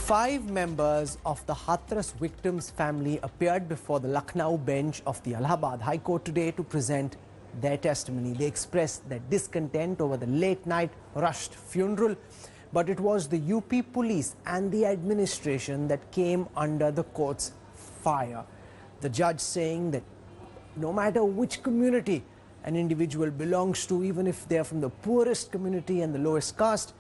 5 members of the Hathras victims' family appeared before the Lucknow bench of the Allahabad High Court today to present their testimony. They expressed their discontent over the late-night rushed funeral, but it was the UP police and the administration that came under the court's fire. The judge saying that no matter which community an individual belongs to, even if they are from the poorest community and the lowest caste,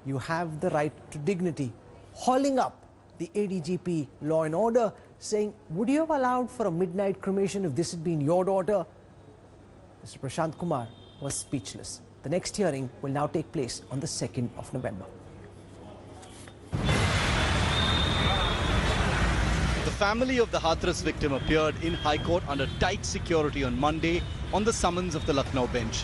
you have the right to dignity. Hauling up the ADGP Law and Order, saying, would you have allowed for a midnight cremation if this had been your daughter? Mr. Prashant Kumar was speechless. The next hearing will now take place on the 2nd of November. The family of the Hathras victim appeared in High Court under tight security on Monday on the summons of the Lucknow bench.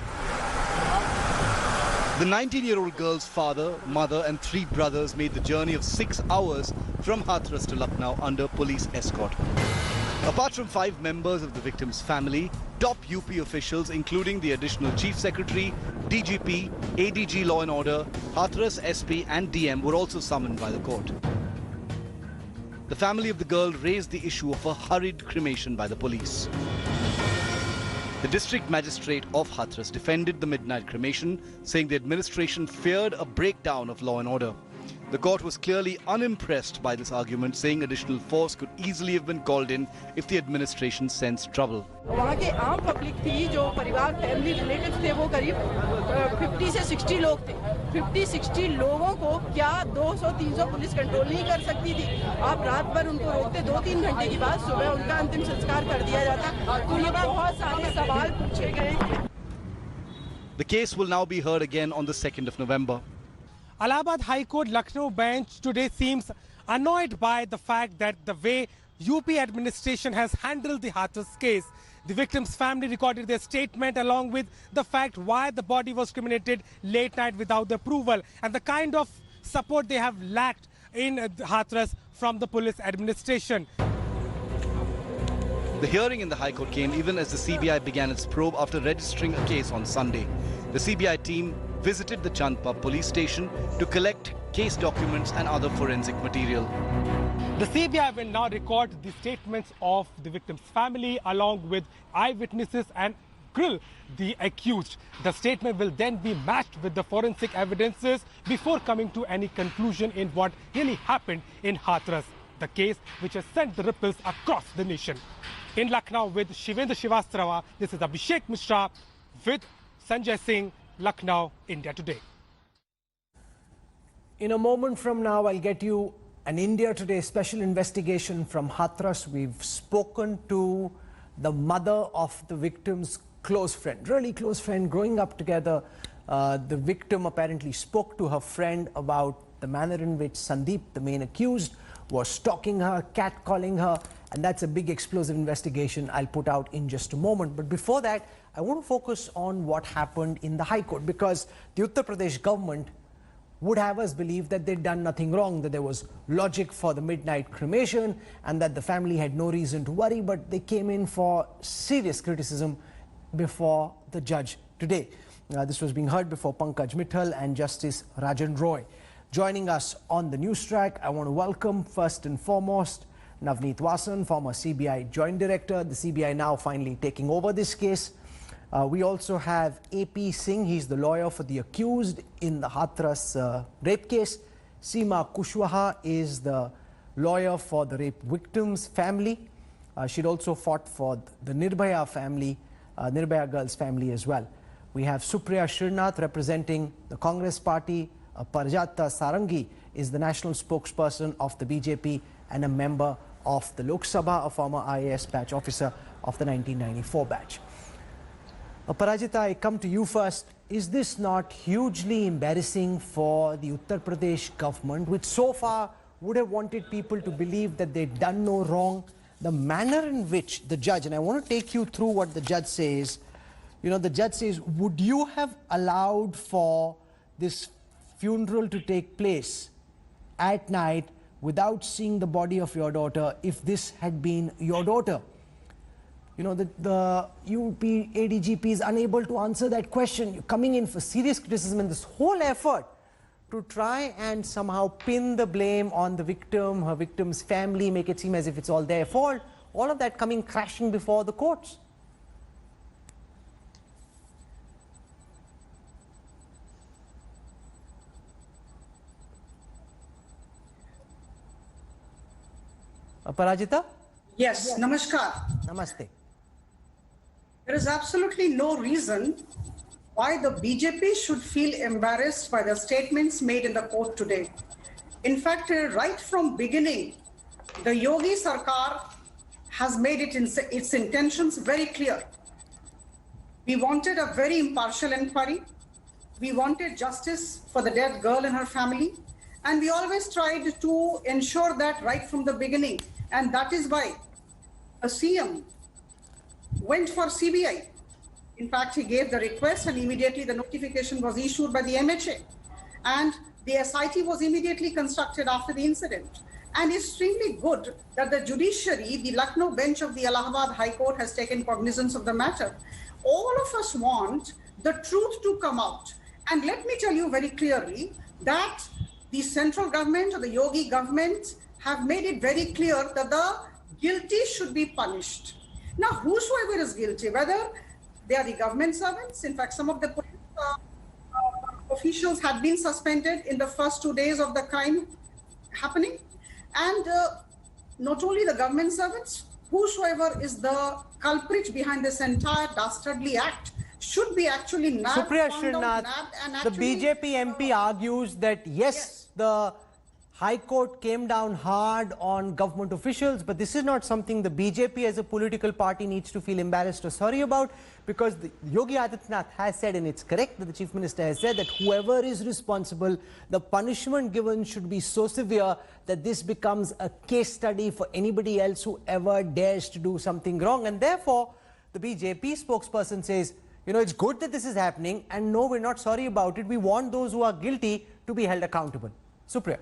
The 19-year-old girl's father, mother and 3 brothers made the journey of 6 hours from Hathras to Lucknow under police escort. Apart from 5 members of the victim's family, top UP officials including the Additional Chief Secretary, DGP, ADG Law and Order, Hathras SP and DM were also summoned by the court. The family of the girl raised the issue of a hurried cremation by the police. The district magistrate of Hathras defended the midnight cremation, saying the administration feared a breakdown of law and order. The court was clearly unimpressed by this argument, saying additional force could easily have been called in if the administration sensed trouble. वहाँ के आम public थी जो परिवार family relatives थे वो करीब 50 से 60 लोग थे 50-60 लोगों को क्या 200-300 पुलिस कंट्रोल नहीं कर सकती थी आप रात भर उनको रोकते 2-3 घंटे की बाद सुबह उनका अंतिम संस्कार कर दिया जाता तो ये बहुत सारे सवाल पूछे गए. The case will now be heard again on the 2nd of November. Allahabad High Court Lucknow bench today seems annoyed by the fact that the way UP administration has handled the Hathras case. The victim's family recorded their statement along with the fact why the body was cremated late night without the approval and the kind of support they have lacked in Hathras from the police administration. The hearing in the High Court came even as the CBI began its probe after registering a case on Sunday. The CBI team visited the Chandpap police station to collect case documents and other forensic material. The CBI will now record the statements of the victim's family along with eyewitnesses and grill the accused. The statement will then be matched with the forensic evidences before coming to any conclusion in what really happened in Hathras, the case which has sent the ripples across the nation. In Lucknow with Shivendra Srivastawa, this is Abhishek Mishra with Sanjay Singh, Lucknow, India Today. In a moment from now, I'll get you an India Today special investigation from Hathras. We've spoken to the mother of the victim's close friend, really close friend, growing up together. The victim apparently spoke to her friend about the manner in which Sandeep, the main accused, was stalking her, catcalling her, and that's a big explosive investigation I'll put out in just a moment. But before that, I want to focus on what happened in the High Court, because the Uttar Pradesh government would have us believe that they'd done nothing wrong, that there was logic for the midnight cremation and that the family had no reason to worry, but they came in for serious criticism before the judge today. This was being heard before Pankaj Mittal and Justice Rajan Roy. Joining us on the news track, I want to welcome first and foremost Navneet Wasan, former CBI Joint Director, the CBI now finally taking over this case. We also have AP Singh, he's the lawyer for the accused in the Hathras rape case. Seema Kushwaha is the lawyer for the rape victim's family. She'd also fought for the Nirbhaya family, Nirbhaya girl's family as well. We have Supriya Srinath representing the Congress party. Parijata Sarangi is the national spokesperson of the BJP and a member of the Lok Sabha, a former IAS batch officer of the 1994 batch. Parajita, I come to you first. Is this not hugely embarrassing for the Uttar Pradesh government, which so far would have wanted people to believe that they'd done no wrong? The manner in which the judge, and I want to take you through what the judge says. You know, the judge says, would you have allowed for this funeral to take place at night without seeing the body of your daughter if this had been your daughter? You know, the UP ADGP is unable to answer that question. You're coming in for serious criticism, and this whole effort to try and somehow pin the blame on the victim, her victim's family, make it seem as if it's all their fault, all of that coming crashing before the courts. Aparajita? Yes, namaskar. Namaste. There is absolutely no reason why the BJP should feel embarrassed by the statements made in the court today. In fact, right from beginning, the Yogi Sarkar has made its intentions very clear. We wanted a very impartial inquiry. We wanted justice for the dead girl and her family. And we always tried to ensure that right from the beginning. And that is why a CM went for CBI. In fact, he gave the request and immediately the notification was issued by the MHA. And the SIT was immediately constructed after the incident. And it's extremely good that the judiciary, the Lucknow bench of the Allahabad High Court, has taken cognizance of the matter. All of us want the truth to come out. And let me tell you very clearly that the central government or the Yogi government have made it very clear that the guilty should be punished. Now, whosoever is guilty, whether they are the government servants, in fact, some of the police officials had been suspended in the first 2 days of the crime happening. And not only the government servants, whosoever is the culprit behind this entire dastardly act should be actually nabbed, Supriya found out, Srinath, nabbed, and the actually, BJP MP argues that yes, the High Court came down hard on government officials, but this is not something the BJP as a political party needs to feel embarrassed or sorry about, because Yogi Adityanath has said, and it's correct that the Chief Minister has said, that whoever is responsible, the punishment given should be so severe that this becomes a case study for anybody else who ever dares to do something wrong. And therefore, the BJP spokesperson says, you know, it's good that this is happening, and no, we're not sorry about it. We want those who are guilty to be held accountable. Supriya.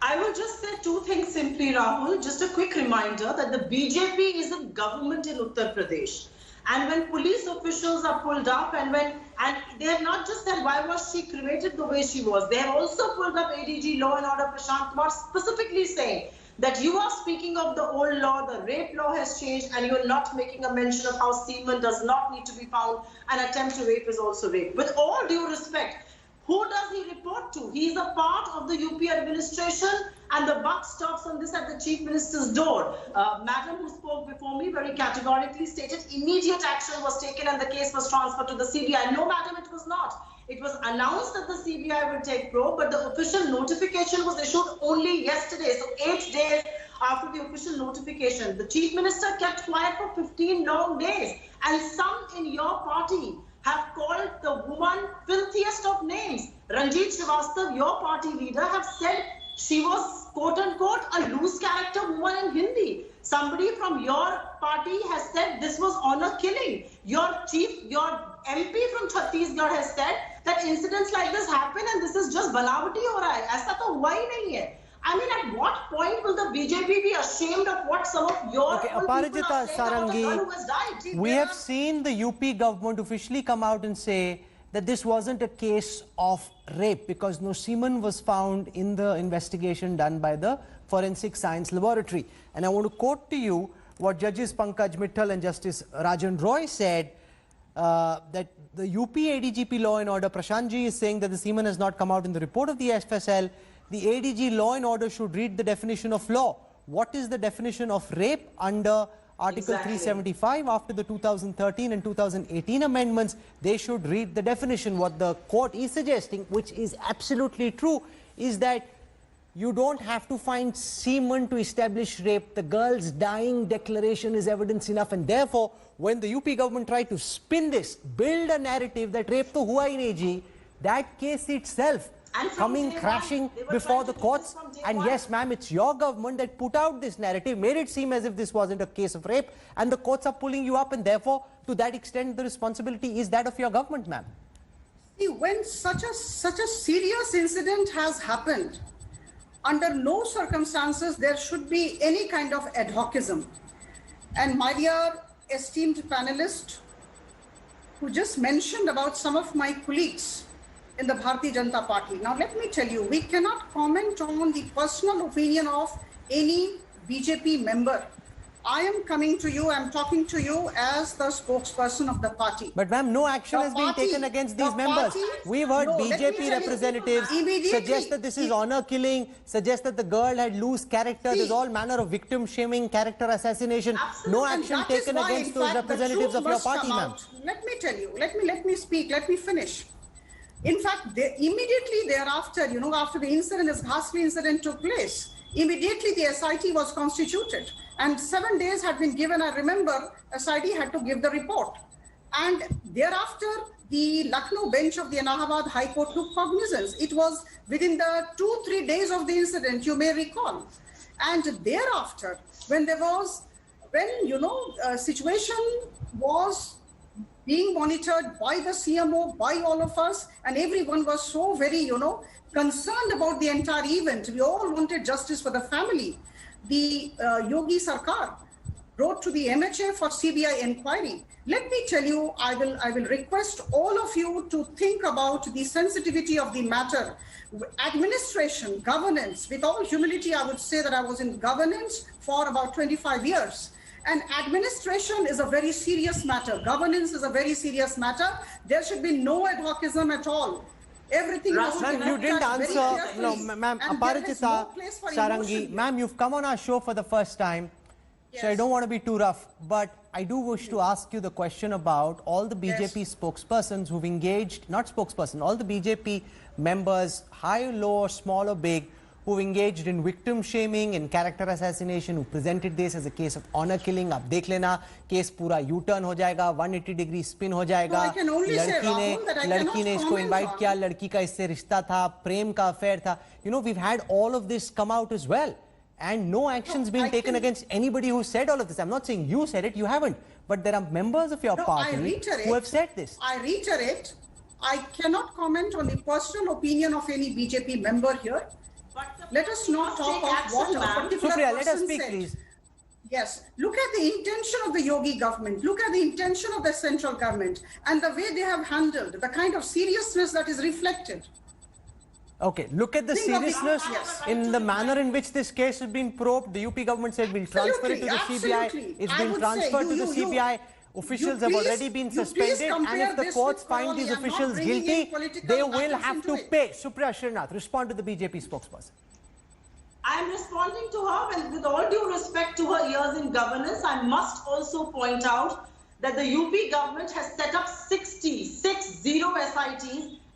I will just say two things simply, Rahul. Just a quick reminder that the BJP is a government in Uttar Pradesh. And when police officials are pulled up and they have not just said why was she cremated the way she was, they have also pulled up ADG Law and Order Prashant Kumar specifically saying that you are speaking of the old law, the rape law has changed, and you are not making a mention of how semen does not need to be found, and attempt to rape is also rape. With all due respect, who does he report to? He is a part of the UP administration, and the buck stops on this at the Chief Minister's door. Madam who spoke before me very categorically stated immediate action was taken and the case was transferred to the CBI. No, madam, it was not. It was announced that the CBI will take probe, but the official notification was issued only yesterday, so 8 days after the official notification. The Chief Minister kept quiet for 15 long days, and some in your party have called the woman filthiest of names. Ranjit Srivastava, your party leader, have said she was quote-unquote a loose character woman in Hindi. Somebody from your party has said this was honor killing. Your MP from Chhattisgarh has said that incidents like this happen and this is just banavati ho raha hai. Aisa to hua hi nahi hai. I mean, at what point will the BJP be ashamed of what some of your Okay, people are saying Aparajita about the girl who has died? Sarangi, we have seen the UP government officially come out and say that this wasn't a case of rape because no semen was found in the investigation done by the Forensic Science Laboratory. And I want to quote to you what Judges Pankaj Mittal and Justice Rajan Roy said, that the UP ADGP Law and Order Prashantji is saying that the semen has not come out in the report of the FSL. The ADG Law and Order should read the definition of law. What is the definition of rape under Article 375 after the 2013 and 2018 amendments? They should read the definition. What the court is suggesting, which is absolutely true, is that you don't have to find semen to establish rape. The girl's dying declaration is evidence enough, and therefore, when the UP government tried to spin this, build a narrative that rape to hua hi nahi ji, that case itself coming crashing before the courts. And yes, ma'am, it's your government that put out this narrative, made it seem as if this wasn't a case of rape, and the courts are pulling you up, and therefore, to that extent, the responsibility is that of your government, ma'am. See, when such a serious incident has happened, under no circumstances there should be any kind of ad hocism. And my dear esteemed panelist, who just mentioned about some of my colleagues, in the Bharatiya Janata Party. Now, let me tell you, we cannot comment on the personal opinion of any BJP member. I am coming to you, I'm talking to you as the spokesperson of the party. But ma'am, no action has been taken against these members. We've heard BJP representatives suggest that this is honor killing, suggest that the girl had loose character. There's all manner of victim shaming, character assassination. No action taken against those representatives of your party, ma'am. Let me tell you, let me speak, let me finish. In fact, immediately thereafter, after the incident, this ghastly incident took place, immediately the SIT was constituted. And 7 days had been given. I remember SIT had to give the report. And thereafter, the Lucknow bench of the Allahabad High Court took cognizance. It was within the 2-3 days of the incident, you may recall. And thereafter, when situation was being monitored by the CMO, by all of us, and everyone was so very, concerned about the entire event. We all wanted justice for the family. The Yogi Sarkar wrote to the MHA for CBI inquiry. Let me tell you, I will request all of you to think about the sensitivity of the matter. Administration, governance, with all humility, I would say that I was in governance for about 25 years. And administration is a very serious matter. Governance is a very serious matter. There should be no ad hocism at all. Everything ma'am, you didn't answer. No, ma'am, Aparajita Sarangi, ma'am, you've come on our show for the first time. Yes. So I don't want to be too rough, but I do wish to ask you the question about all the BJP spokespersons who've engaged, not spokesperson, all the BJP members, high, low, small or big, who've engaged in victim shaming and character assassination, who presented this as a case of honor killing. Ab dekh lena, case pura U-turn ho jayega, 180-degree spin ho jayega. लड़की ने इसको invite किया, लड़की का इससे रिश्ता था, प्रेम का affair था. We've had all of this come out as well. And no action's been taken against anybody who said all of this. I'm not saying you said it, you haven't. But there are members of your party who have said this. I reiterate, I cannot comment on the personal opinion of any BJP member here. Let us not talk of what a particular Supriya, person let us speak, said. please. Yes, look at the intention of the Yogi government. Look at the intention of the central government and the way they have handled, the kind of seriousness that is reflected. Okay, look at the seriousness in the manner in which this case has been probed. The UP government said we'll transfer it to the CBI. It's been transferred to the CBI. Officials have already been suspended, and if the courts find these officials guilty, they will have to pay. Supriya Srinath, respond to the BJP spokesperson. I am responding to her, and with all due respect to her years in governance, I must also point out that the UP government has set up 60 SITs,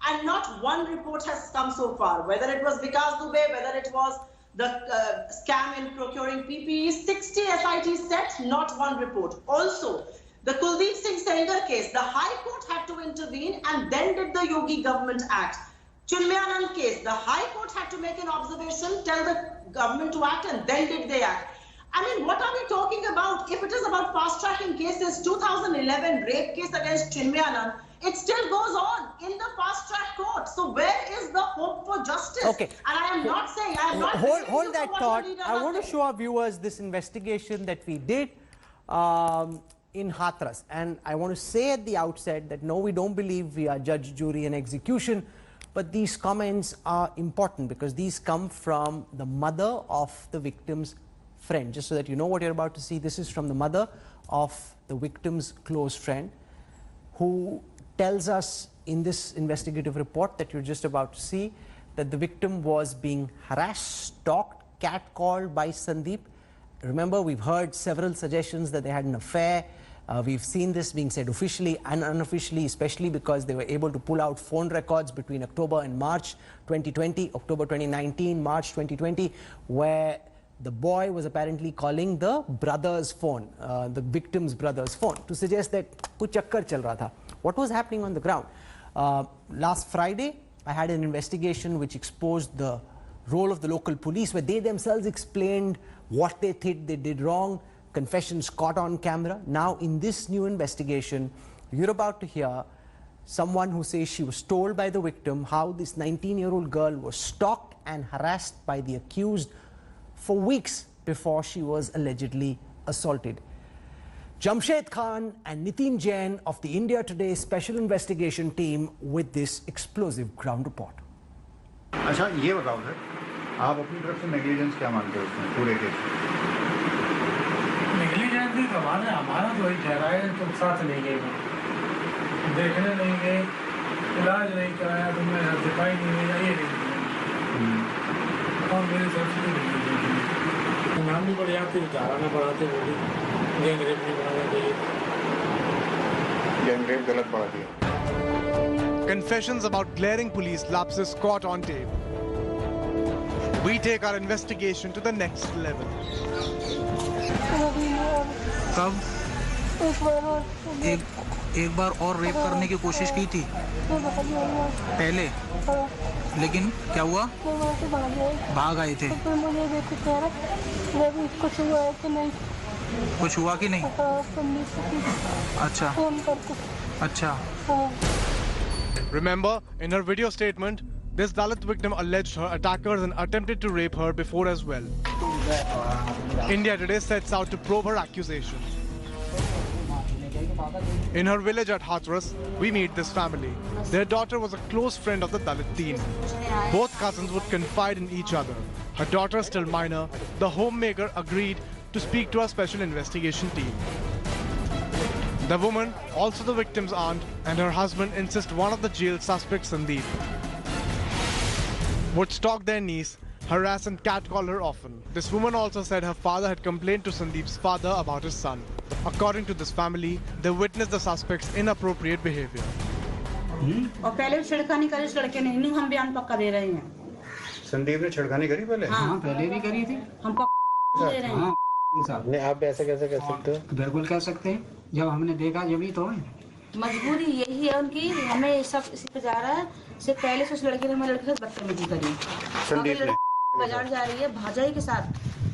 and not one report has come so far. Whether it was Vikas Dubey, whether it was the scam in procuring PPE, 60 SITs set, not one report. Also, the Kuldeep Singh Sehgal case, the High Court had to intervene and then did the Yogi government act. Chinmayanand case, the High Court had to make an observation, tell the government to act, and then did they act. I mean, what are we talking about? If it is about fast-tracking cases, 2011 rape case against Chinmayanand, it still goes on in the fast-track court. So where is the hope for justice? Okay. And I am not saying, I am not... Hold that thought. I want to show our viewers this investigation that we did in Hathras. And I want to say at the outset that no, we don't believe we are judge, jury and execution. But these comments are important because these come from the mother of the victim's friend. Just so that you know what you're about to see, this is from the mother of the victim's close friend, who tells us in this investigative report that you're just about to see that the victim was being harassed, stalked, catcalled by Sandeep. Remember, we've heard several suggestions that they had an affair. We've seen this being said officially and unofficially, especially because they were able to pull out phone records between October and March 2020, October 2019, March 2020, where the boy was apparently calling the brother's phone, the victim's brother's phone, to suggest that kuch chakkar chal raha tha. What was happening on the ground? Last Friday, I had an investigation which exposed the role of the local police, where they themselves explained what they think they did wrong, confessions caught on camera. Now, in this new investigation, you're about to hear someone who says she was told by the victim how this 19-year-old girl was stalked and harassed by the accused for weeks before she was allegedly assaulted. Jamshed Khan and Nitin Jain of the India Today Special Investigation Team with this explosive ground report. अच्छा ये बताओ sir, आप अपनी तरफ से negligence क्या मानते हो उसमें पूरे केस में? नेग्लिजेंस ही हमारा तो वही ठहरा है, तुम साथ नहीं गए, देखने नहीं गए, इलाज नहीं कराया, तुमने दिखाई नहीं दिया, ये नहीं और मेरे तरफ से नाम भी बढ़ जाते, धारा न बढ़ाते, वो भी गैंग रेप नहीं बढ़ाना चाहिए। गैंग रेप गलत पड़ा दिया। Confessions about glaring police lapses caught on tape. We take our investigation to the next level. कब एक बार और रेप करने की कोशिश की थी पहले, लेकिन क्या हुआ? भाग आए थे। कुछ हुआ कि नहीं? अच्छा अच्छा। Remember, in her video statement, this Dalit victim alleged her attackers and attempted to rape her before as well. India Today sets out to probe her accusations. In her village at Hathras, we meet this family. Their daughter was a close friend of the Dalit teen. Both cousins would confide in each other. Her daughter, still minor, the homemaker agreed to speak to our special investigation team. The woman, also the victim's aunt, and her husband insist one of the jail suspects, Sandeep, would stalk their niece, harass and catcall her often. This woman also said her father had complained to Sandeep's father about his son. According to this family, they witnessed the suspect's inappropriate behavior. और पहले छिड़खानी करी इस लड़के ने, नहीं हम बयान पक्का दे रहे हैं। संदीप ने छिड़खानी करी पहले? हाँ पहले भी करी थी। हम पक्का दे रहे हैं। नहीं, आप ऐसे कैसे कह सकते हो? बिल्कुल कह सकते हैं, जब हमने देखा जब ही तो है। मजबूरी यही है उनकी, हमें सब इसी पे जा रहा है। से पहले से उस लड़के ने हमारे लड़के के साथ बदतमीजी करी। संदीप ने बाजार जा रही है भाजाई के साथ,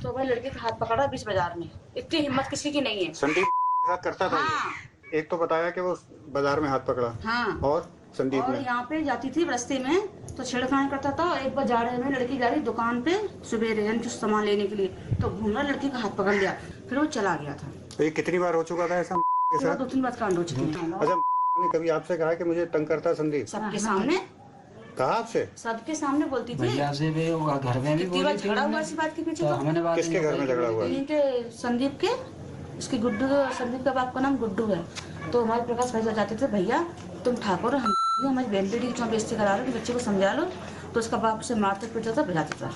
तो हमारे लड़के का हाथ पकड़ा बीच बाजार में। इतनी हिम्मत किसी की नहीं है। संदीप के साथ करता था। हाँ। एक तो बताया कि वो बाजार में हाथ पकड़ा। हाँ। और संदीप और ने यहाँ पे जाती थी रास्ते में तो छेड़खानी करता था। एक बार जा रहे में लड़की जा रही दुकान पे सवेरे कुछ सामान लेने के लिए, तो घूमना लड़की का हाथ पकड़ लिया, फिर वो चला गया था। तो ये कितनी बार हो चुका था ऐसा के साथ? 2-3 बार कांड हो चुके हैं। अच्छा, ने कभी आपसे कहा कि मुझे तंग करता संदीप? सबके सामने कहा आपसे? सबके सामने बोलती थी। भैया से भी होगा, घर में भी बोली थी। झगड़ा हुआ इसी बात के पीछे। तो हमने बात किसके घर में झगड़ा हुआ? इनके संदीप के, उसके गुड्डू, संदीप का बाप का नाम गुड्डू है। तो हमारे प्रकाश भाई जाते थे, भैया तुम ठाकुर हमारी बहन बेटी की बेइज्जती करा रहे हो, बच्चे को समझा लो। तो उसका बाप से मारते पीटता था, बजाता था।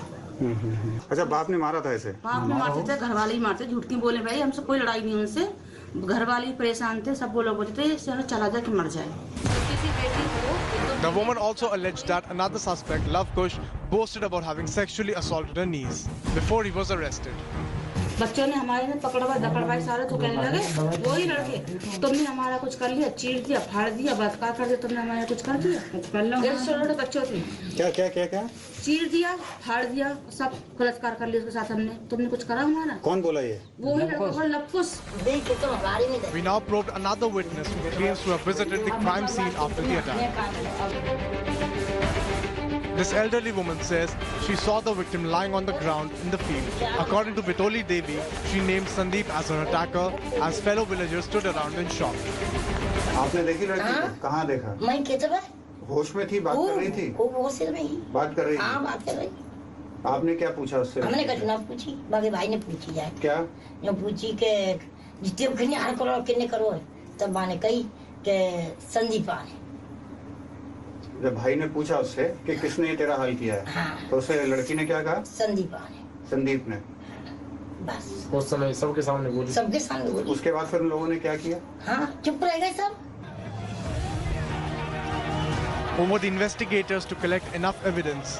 अच्छा, बाप ने मारा था ऐसे? बाप ने मारते थे, घर वाले ही मारते। झूठ क्यों बोले भाई, हमसे कोई लड़ाई नहीं उनसे, घर वाले ही परेशान थे। सब वो लोग बोलते थे इससे चला जाए कि मर जाए। The woman also alleged that another suspect, Love Kush, boasted about having sexually assaulted her niece before he was arrested. बच्चों ने हमारे ने पकड़वा दकड़वाई सारे, तो कहने लगे वही लड़के तुमने हमारा कुछ कर लिया, चीर दिया, फाड़ दिया, बलात्कार कर दिया, तुमने हमारा कुछ कर दिया। छोटे बच्चों थे। क्या क्या क्या क्या? चीर दिया, फाड़ दिया, सब बलात्कार कर लिया उसके साथ हमने। तुमने कुछ करा हमारा? कौन बोला ये? वही लड़का लपकुश। We now probed another witness who claims to have visited the crime scene after the attack. This elderly woman says she saw the victim lying on the ground in the field. According to Bitoli Devi, she named Sandeep as her attacker as fellow villagers stood around in shock. आपने देखी लड़की को? कहाँ देखा? मैं खेत में होश में थी, बात कर रही थी? होश में ही बात कर रही थी? हाँ, बात कर रही। आपने क्या पूछा उससे? हमने घटना पूछी, बाकी भाई ने पूछी जाए। क्या? जो पूछी के जितने किन्ने हार करो किन्ने करो, तब माने कही के संदीप आने। जब भाई ने पूछा उससे कि किसने तेरा हाल किया है, हाँ। तो उसे लड़की ने क्या कहा? संदीप आने। संदीप ने। बस उस समय सबके सामने बोली। सबके सामने बोली। उसके बाद फिर उन लोगों ने क्या किया? हाँ, चुप रह गए सब। Over the investigators to collect enough evidence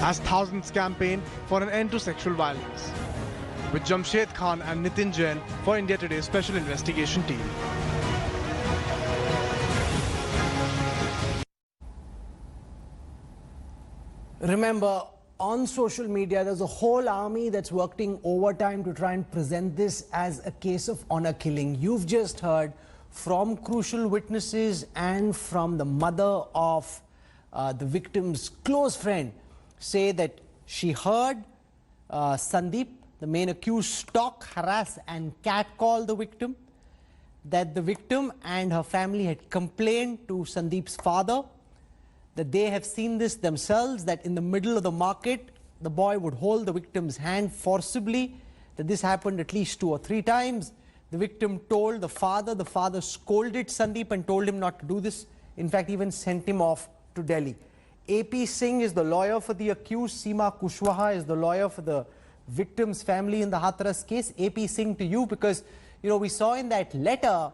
as thousands campaign for an end to sexual violence. With Jamshed Khan and Nitin Jain for India Today's Special Investigation Team. Remember, on social media, there's a whole army that's working overtime to try and present this as a case of honor killing. You've just heard from crucial witnesses and from the mother of the victim's close friend say that she heard Sandeep, the main accused stalk, harass and catcall the victim, that the victim and her family had complained to Sandeep's father, that they have seen this themselves, that in the middle of the market, the boy would hold the victim's hand forcibly, that this happened at least 2 or 3 times. The victim told the father scolded Sandeep and told him not to do this, in fact even sent him off to Delhi. AP Singh is the lawyer for the accused, Seema Kushwaha is the lawyer for the victim's family in the Hathras case. AP Singh, to you, because we saw in that letter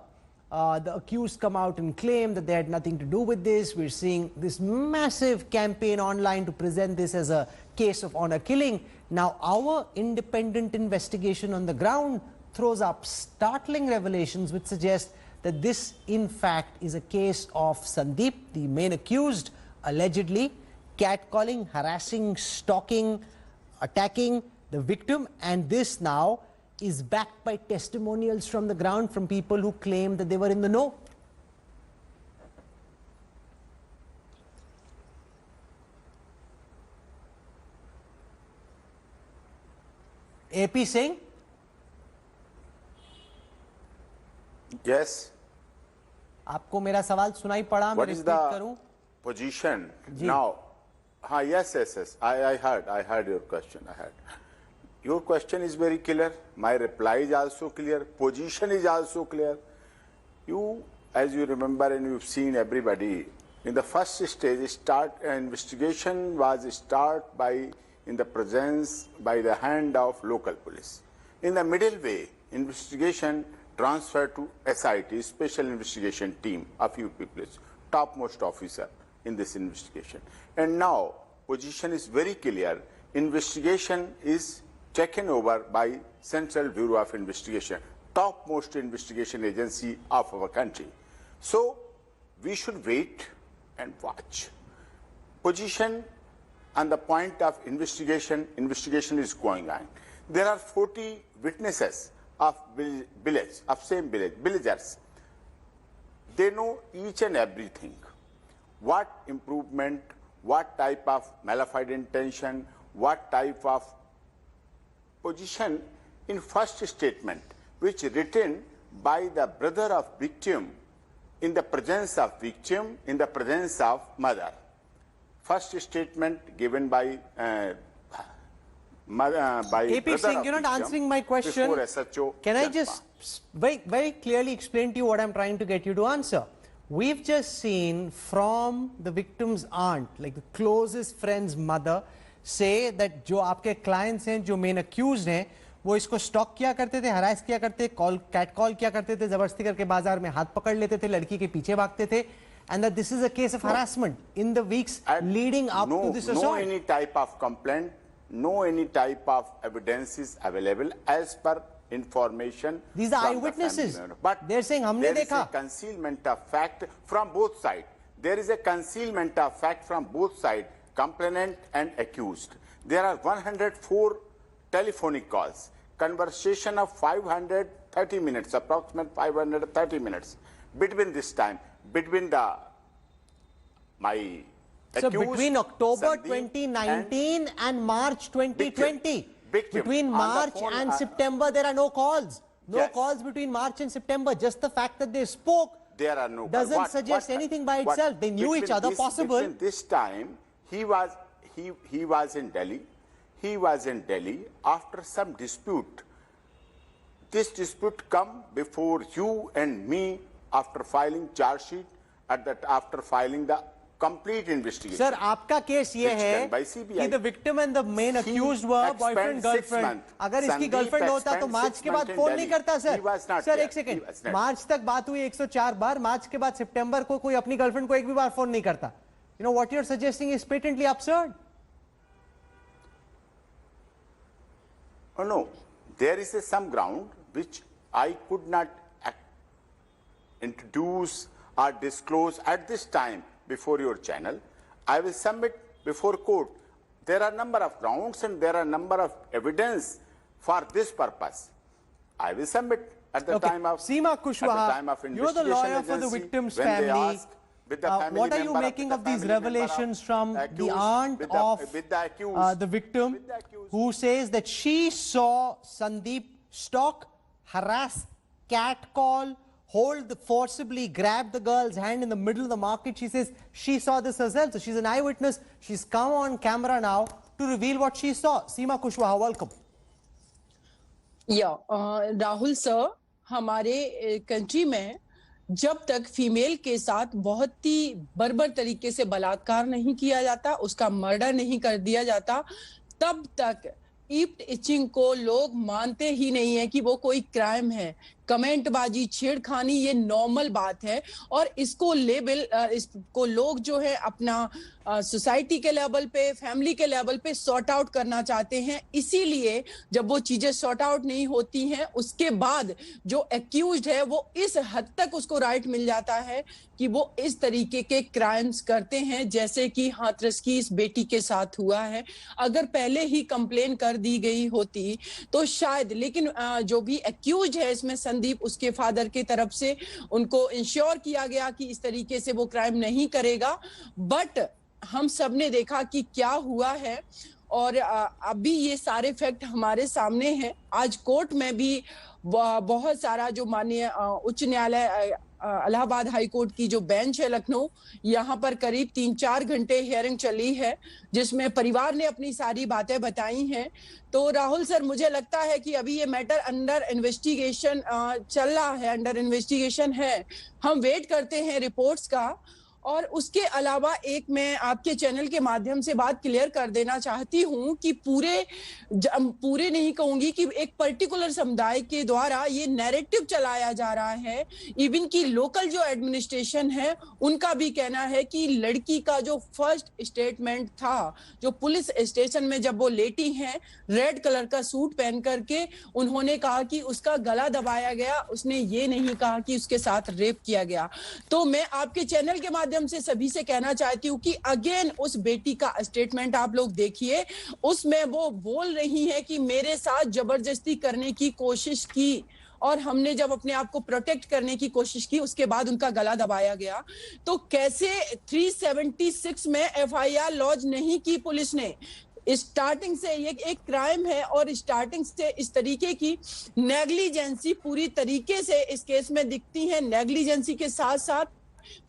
the accused come out and claim that they had nothing to do with this. We're seeing this massive campaign online to present this as a case of honor killing. Now our independent investigation on the ground throws up startling revelations which suggest that this in fact is a case of Sandeep, the main accused, allegedly catcalling, harassing, stalking, attacking the victim, and this now is backed by testimonials from the ground from people who claim that they were in the know. AP Singh? Yes. आपको मेरा सवाल सुनाई पड़ा? What is the position now? Yes. I heard your question. Your question is very clear. My reply is also clear. Position is also clear. As you remember and you've seen everybody, in the first stage, investigation was start by the hand of local police. In the middle way, investigation transferred to SIT, Special Investigation Team, a few people, topmost officer in this investigation. And now, position is very clear. Investigation is taken over by Central Bureau of Investigation, topmost investigation agency of our country. So, we should wait and watch. Position on the point of investigation is going on. There are 40 witnesses of villagers. They know each and everything. What improvement, what type of malafide intention, what type of position in first statement, which written by the brother of victim in the presence of victim, in the presence of mother. First statement given by AP Singh, you're not answering my question. Can I just very, very clearly explain to you what I'm trying to get you to answer? We've just seen from the victim's aunt, like the closest friend's mother, say that जो आपके clients हैं, जो main accused हैं, वो इसको stalk किया करते थे, harass किया करते थे, catcall किया करते थे, जबरदस्ती करके बाजार में हाथ पकड़ लेते थे, लड़की के पीछे भागते थे, and that this is a case of harassment in the weeks leading up to this assault. No any type of complaint, no any type of evidence is available as per information. These are eyewitnesses. But they're saying हमने देखा. There is a concealment of fact from both sides. There is a concealment of fact from both sides, complainant and accused. There are 104 telephonic calls, conversation of 530 minutes, approximate 530 minutes. Between this time, between my accused, so between October Sandeep 2019 and March 2020, victim between March and September, there are no calls. No Yes. calls between March and September. Just the fact that they spoke there are no doesn't suggest anything by itself. They knew each other, possible. Between this time, he was in Delhi. He was in Delhi after some dispute. This dispute come before you and me after filing charge sheet, after filing the complete investigation. Sir, आपका case ये है कि the victim and the main accused were boyfriend girlfriend. अगर इसकी girlfriend होता तो मार्च के बाद फोन नहीं करता सर. सर एक सेकंड, मार्च तक बात हुई 104 बार, मार्च के बाद सितंबर को कोई अपनी गर्लफ्रेंड को एक भी बार फोन नहीं करता. You know what you're suggesting is patently absurd. Oh no, there is some ground which I could not introduce or disclose at this time before your channel. I will submit before court. There are number of grounds and there are number of evidence for this purpose. I will submit at the time of Seema Kushwaha, at the time of you're the lawyer for the agency, victim's when family. They ask, With the family what are you member making with of the these family member revelations from the accused, aunt with of the accused, the victim, who says that she saw Sandeep stalk, harass, catcall, forcibly grab the girl's hand in the middle of the market? She says she saw this herself. So she's an eyewitness. She's come on camera now to reveal what she saw. Seema Kushwaha, welcome. या Rahul sir, हमारे country में जब तक female के साथ बहुत ही बर्बर तरीके से बलात्कार नहीं किया जाता, उसका मर्डर नहीं कर दिया जाता, तब तक ईप्ट इचिंग को लोग मानते ही नहीं है कि वो कोई क्राइम है। कमेंटबाजी, छेड़खानी ये नॉर्मल बात है और इसको इसको लोग जो है अपना सोसाइटी के लेवल पे, फैमिली के लेवल पे सॉर्ट आउट करना चाहते हैं। इसीलिए जब वो चीजें सॉर्ट आउट नहीं होती हैं, उसके बाद जो एक्यूज्ड है वो इस हद तक उसको राइट मिल जाता है कि वो इस तरीके के क्राइम्स करते हैं, जैसे कि हाथरस की इस बेटी के साथ हुआ है। अगर पहले ही कंप्लेन कर दी गई होती तो शायद, लेकिन जो भी एक्यूज्ड है इसमें संदीप, उसके फादर की तरफ से उनको इंश्योर किया गया कि इस तरीके से वो क्राइम नहीं करेगा। बट हम सब ने देखा कि क्या हुआ है और अभी ये सारे फैक्ट हमारे सामने हैं। आज कोर्ट में भी बहुत सारा जो माननीय उच्च न्यायालय इलाहाबाद हाई कोर्ट की जो बेंच है लखनऊ, यहाँ पर करीब 3-4 घंटे हियरिंग चली है, जिसमें परिवार ने अपनी सारी बातें बताई हैं। तो राहुल सर, मुझे लगता है कि अभी ये मैटर अंडर इन्वेस्टिगेशन चल रहा है, अंडर इन्वेस्टिगेशन है। हम वेट करते हैं रिपोर्ट्स का। और उसके अलावा एक मैं आपके चैनल के माध्यम से बात क्लियर कर देना चाहती हूं कि पूरे नहीं कहूंगी कि एक पर्टिकुलर समुदाय के द्वारा ये नैरेटिव चलाया जा रहा है। इवन की लोकल जो एडमिनिस्ट्रेशन है उनका भी कहना है कि लड़की का जो फर्स्ट स्टेटमेंट था, जो पुलिस स्टेशन में जब वो लेटी हैं, रेड कलर का सूट पहन करके, उन्होंने कहा कि उसका गला दबाया गया, उसने ये नहीं कहा कि उसके साथ रेप किया गया। तो मैं आपके चैनल के माध्यम से सभी से कहना चाहती हूँ कि अगेन उस बेटी का स्टेटमेंट आप लोग देखिए, उसमें वो बोल रही है कि मेरे साथ जबरदस्ती करने की कोशिश की और हमने जब अपने आप को प्रोटेक्ट करने की कोशिश की उसके बाद उनका गला दबाया गया। तो कैसे 376 में एफआईआर लॉन्च नहीं की पुलिस ने? स्टार्टिंग से ये एक क्राइम है और स्टार्टिंग से इस तरीके की नेग्लिजेंसी पूरी तरीके से इस केस में दिखती है। नेग्लिजेंसी के साथ साथ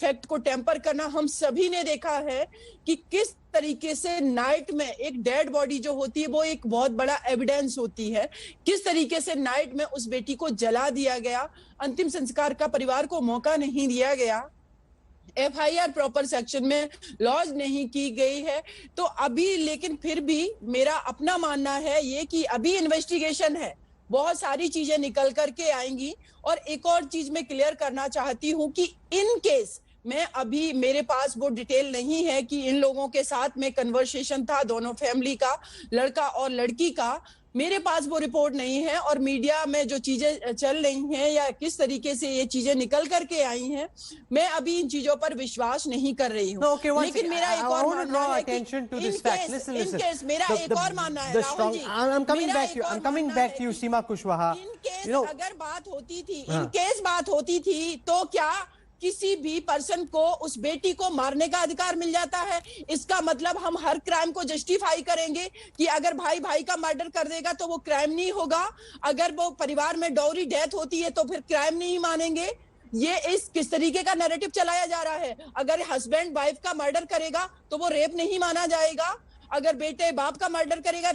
फैक्ट को टेम्पर करना। हम सभी ने देखा है कि किस तरीके से नाइट में एक डेड बॉडी जो होती है वो एक बहुत बड़ा एविडेंस होती है, किस तरीके से नाइट में उस बेटी को जला दिया गया, अंतिम संस्कार का परिवार को मौका नहीं दिया गया, एफआईआर प्रॉपर सेक्शन में लॉन्च नहीं की गई है। तो अभी, लेकिन फिर भी मेरा अपना मानना है ये कि अभी इन्वेस्टिगेशन है, बहुत सारी चीजें निकल करके आएंगी। और एक और चीज मैं क्लियर करना चाहती हूं कि इन केस मैं अभी, मेरे पास वो डिटेल नहीं है कि इन लोगों के साथ में कन्वर्सेशन था, दोनों फैमिली का, लड़का और लड़की का, मेरे पास वो रिपोर्ट नहीं है। और मीडिया में जो चीजें चल रही हैं या किस तरीके से ये चीजें निकल करके आई हैं, मैं अभी इन चीजों पर विश्वास नहीं कर रही हूँ। लेकिन मेरा एक और मानना है कि इन केस मेरा एक और मानना है, Rahul ji, I'm coming back to you, Seema Kushwaha. In case अगर बात होती थी, इन केस बात होती थी तो क्या किसी भी पर्सन को उस बेटी को मारने का अधिकार मिल जाता है? इसका मतलब हम हर क्राइम को जस्टिफाई करेंगे कि अगर भाई भाई का मर्डर कर देगा तो वो क्राइम नहीं होगा, अगर वो परिवार में डॉरी डेथ होती है तो फिर क्राइम नहीं मानेंगे? ये किस तरीके का नैरेटिव चलाया जा रहा है? अगर हस्बैंड वाइफ का मर्डर करेगा तो वो रेप नहीं माना जाएगा, अगर बेटे बाप का मर्डर करेगा,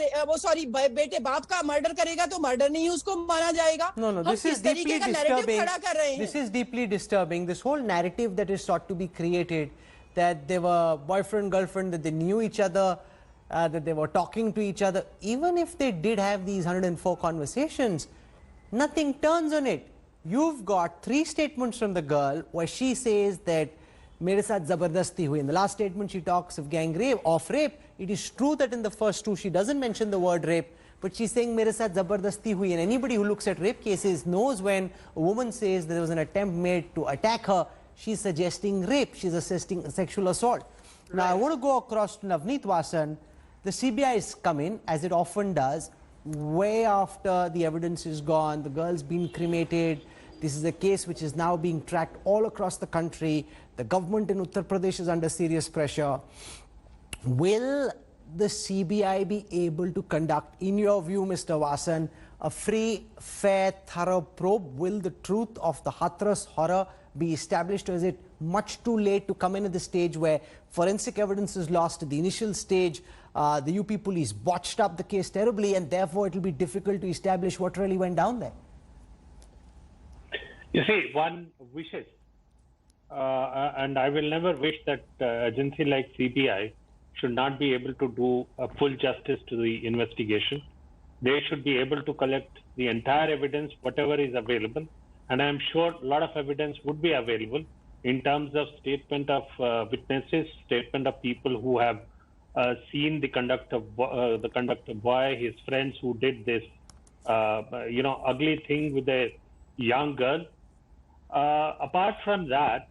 बेटे बाप का मर्डर करेगा तो मर्डर नहीं उसको माना जाएगा। No, this is deeply disturbing. This is deeply disturbing. This whole narrative that is sought to be created, that they were boyfriend, girlfriend, that they knew each other, that they were talking to each other. Even if they did have these 104 conversations, nothing turns on it. You've got 3 statements from the girl where she says that मेरे साथ जबरदस्ती हुई. In the last statement she talks of gang rape, of rape. It is true that in the first 2 she doesn't mention the word rape, but she's saying मेरे साथ जबरदस्ती हुई. And anybody who looks at rape cases knows when a woman says there was an attempt made to attack her, she's suggesting rape, she's suggesting sexual assault. Now I want to go across to Navneet Vasan. The CBI has come in, as it often does, way after the evidence is gone, the girl's been cremated, This is a case which is now being tracked all across the country. The government in Uttar Pradesh is under serious pressure. Will the CBI be able to conduct, in your view, Mr. Vasan, a free, fair, thorough probe? Will the truth of the Hathras horror be established, or is it much too late to come in at the stage where forensic evidence is lost at the initial stage? The UP police botched up the case terribly, and therefore it will be difficult to establish what really went down there. You see, one wishes, and I will never wish that agency like CBI should not be able to do a full justice to the investigation. They should be able to collect the entire evidence, whatever is available. And I'm sure a lot of evidence would be available in terms of statement of witnesses, statement of people who have seen the conduct of boy, his friends who did this, ugly thing with a young girl. Apart from that,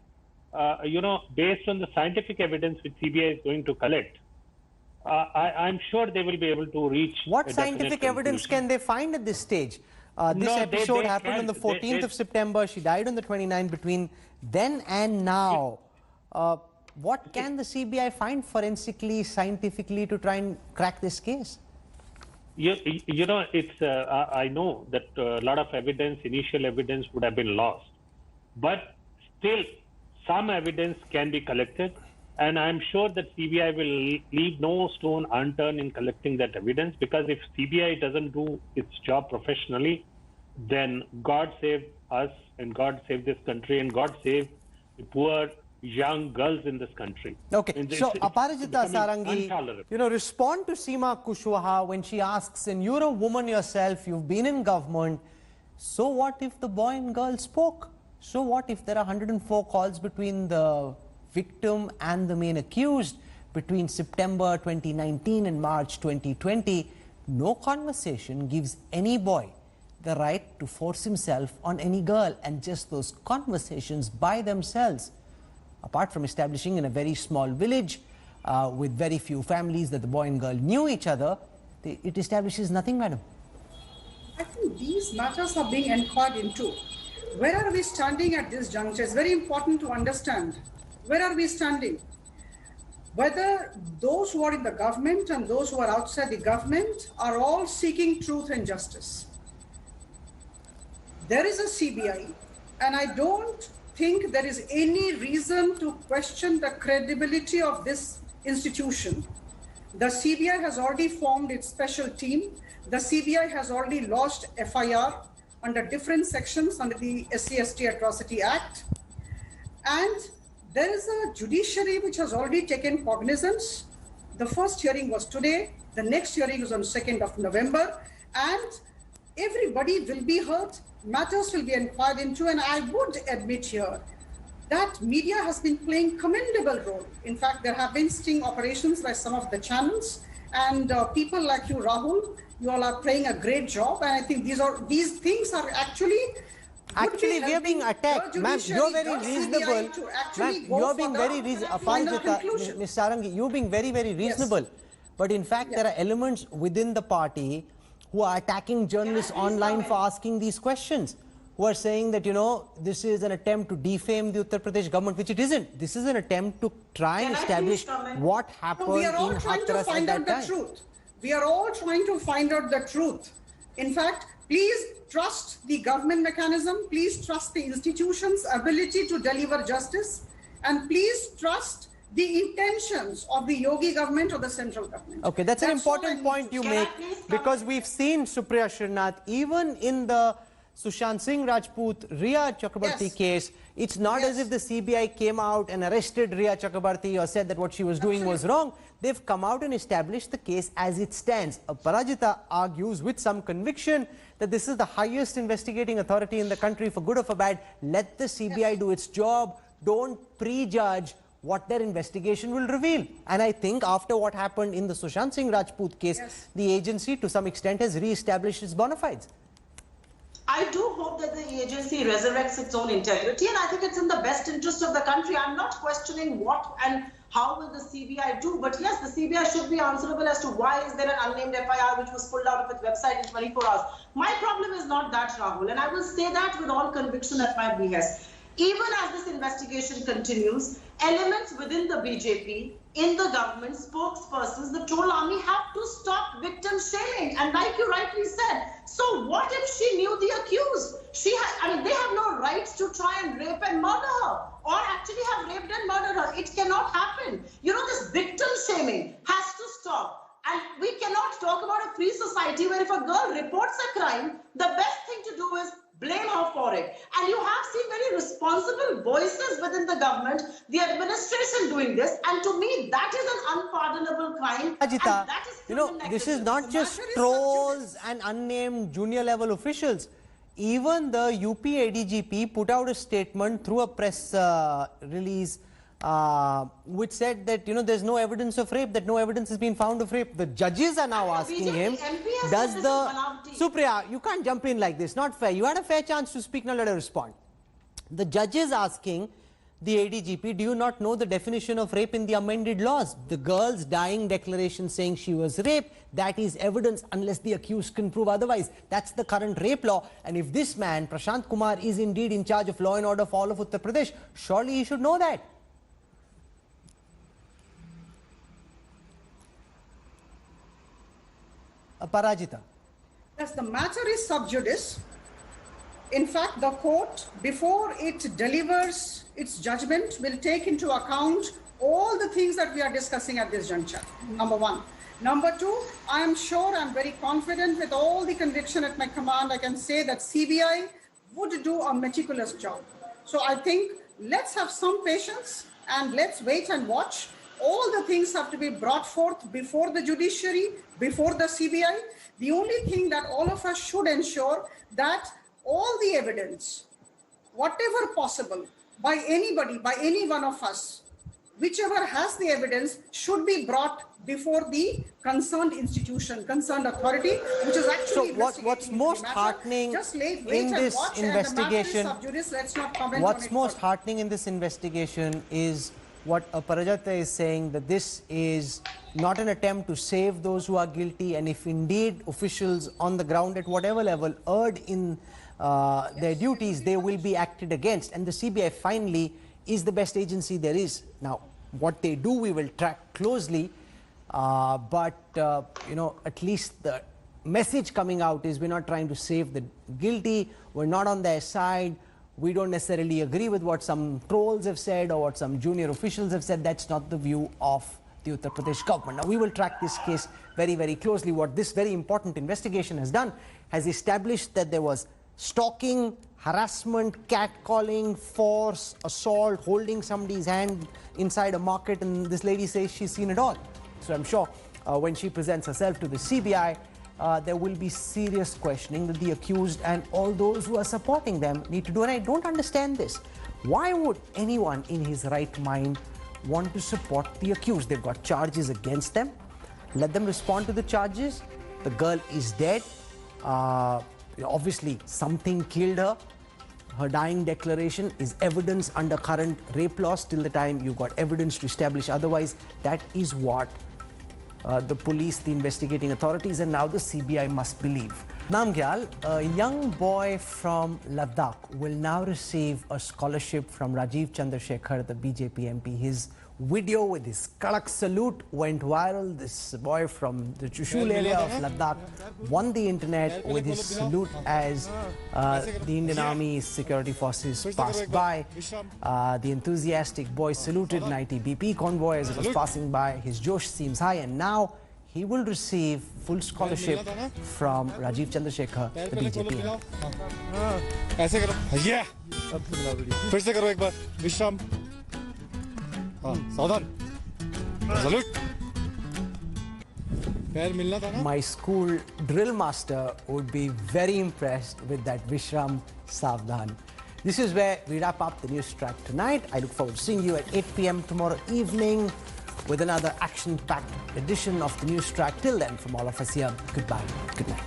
based on the scientific evidence which CBI is going to collect, I'm sure they will be able to reach. What scientific evidence can they find at this stage? This episode happened on the 14th of September. She died on the 29th. Between then and now, what can the CBI find forensically, scientifically to try and crack this case? It's I know that a lot of evidence, initial evidence would have been lost, but still some evidence can be collected, and I'm sure that CBI will leave no stone unturned in collecting that evidence, because if CBI doesn't do its job professionally, then God save us, and God save this country, and God save the poor young girls in this country. Okay, so Aparajita Sarangi, respond to Seema Kushwaha when she asks, and you're a woman yourself, you've been in government, so what if the boy and girl spoke? So what if there are 104 calls between the victim and the main accused between September 2019 and March 2020? No conversation gives any boy the right to force himself on any girl, and just those conversations by themselves, apart from establishing in a very small village with very few families that the boy and girl knew each other, it establishes nothing, madam. I think these matters are being inquired into. Where are we standing at this juncture? It's very important to understand. Where are we standing? Whether those who are in the government and those who are outside the government are all seeking truth and justice. There is a CBI, and I don't think there is any reason to question the credibility of this institution. The CBI has already formed its special team. The CBI has already lodged FIR under different sections under the SC/ST Atrocity Act. And there is a judiciary which has already taken cognizance. The first hearing was today. The next hearing is on 2nd of November. And everybody will be heard. Matters will be inquired into. And I would admit here that media has been playing commendable role. In fact, there have been sting operations by some of the channels. And people like you, Rahul, you all are playing a great job. And I think these things are actually we are being attacked. Ma'am, you're very reasonable. Ma'am, you're being very reasonable. Ms. Sarangi, you're being very, very reasonable. Yes. But in fact, there are elements within the party who are attacking journalists online for asking these questions, who are saying that, this is an attempt to defame the Uttar Pradesh government, which it isn't. This is an attempt to try and establish what happened in Hathras at that time. We are all trying to find out the truth. In fact, please trust the government mechanism. Please trust the institution's ability to deliver justice. And please trust the intentions of the Yogi government or the central government. Okay, that's an important point you make, because we've seen, Supriya Srinath, even in the Sushant Singh Rajput, Riya Chakrabarti case, it's not as if the CBI came out and arrested Riya Chakrabarti or said that what she was doing was wrong. They've come out and established the case as it stands. Parajita argues with some conviction that this is the highest investigating authority in the country, for good or for bad. Let the CBI do its job. Don't prejudge what their investigation will reveal. And I think after what happened in the Sushant Singh Rajput case, the agency to some extent has re-established its bona fides. I do hope that the agency resurrects its own integrity, and I think it's in the best interest of the country. I'm not questioning what and how will the CBI do? But yes, the CBI should be answerable as to why is there an unnamed FIR which was pulled out of its website in 24 hours. My problem is not that, Rahul, and I will say that with all conviction at my behest. Even as this investigation continues, elements within the BJP, in the government, spokespersons, the troll army have to stop victim shaming. And like you rightly said, so what if she knew the accused? They have no right to try and rape and murder her, or actually have raped and murdered her. It cannot happen. This victim shaming has to stop. And we cannot talk about a free society where if a girl reports a crime, the best thing to do is blame her for it. And you have seen very responsible voices within the government, the administration doing this. And to me, that is an unpardonable crime. Ajita, this is not just trolls and unnamed junior level officials. Even the UP ADGP put out a statement through a press release which said that there's no evidence of rape, that no evidence has been found of rape. The judges are now asking him, does the... Supriya, you can't jump in like this, not fair. You had a fair chance to speak, now let her respond. The judges asking the ADGP, do you not know the definition of rape in the amended laws? The girl's dying declaration saying she was raped, that is evidence unless the accused can prove otherwise. That's the current rape law. And if this man, Prashant Kumar, is indeed in charge of law and order for all of Uttar Pradesh, surely he should know that. Parajita. Yes, the matter is sub judice. In fact, the court, before it delivers its judgment, will take into account all the things that we are discussing at this juncture, number one. Number two, I am sure, I'm very confident with all the conviction at my command, I can say that CBI would do a meticulous job. So I think let's have some patience and let's wait and watch. All the things have to be brought forth before the judiciary, before the CBI. The only thing that all of us should ensure that all the evidence, whatever possible, by anybody, by any one of us, whichever has the evidence, should be brought before the concerned institution, concerned authority, which is actually what's most heartening in this investigation? What's most heartening in this investigation is what Parajita is saying, that this is not an attempt to save those who are guilty, and if indeed officials on the ground at whatever level erred in their duties, they will be acted against. And the CBI finally is the best agency there is. Now, what they do, we will track closely, but at least the message coming out is we're not trying to save the guilty, we're not on their side. We don't necessarily agree with what some trolls have said or what some junior officials have said. That's not the view of the Uttar Pradesh government. Now, we will track this case very, very closely. What this very important investigation has done has established that there was stalking, harassment, catcalling, force, assault, holding somebody's hand inside a market, and this lady says she's seen it all. So I'm sure when she presents herself to the CBI, there will be serious questioning that the accused and all those who are supporting them need to do. And I don't understand this. Why would anyone in his right mind want to support the accused? They've got charges against them. Let them respond to the charges. The girl is dead. Obviously, something killed her. Her dying declaration is evidence under current rape laws till the time you've got evidence to establish otherwise. That is what the police, the investigating authorities, and now the CBI must believe. Namgyal, a young boy from Ladakh, will now receive a scholarship from Rajiv Chandrasekhar, the BJP MP. His video with his Kadak salute went viral. This boy from the Chushul area of Ladakh won the internet with his salute as the Indian Army security forces passed by. The enthusiastic boy saluted an ITBP convoy as it was passing by. His josh seems high, and now he will receive full scholarship from Rajiv Chandrasekhar, the BJP. ऐसे करो, yeah. फिर से करो एक बार, विश्राम. सावधान. Salute. My school drill master would be very impressed with that Vishram Savdhan. This is where we wrap up the news track tonight. I look forward to seeing you at 8 p.m. tomorrow evening with another action-packed edition of the news track. Till then, from all of us here, goodbye, good night.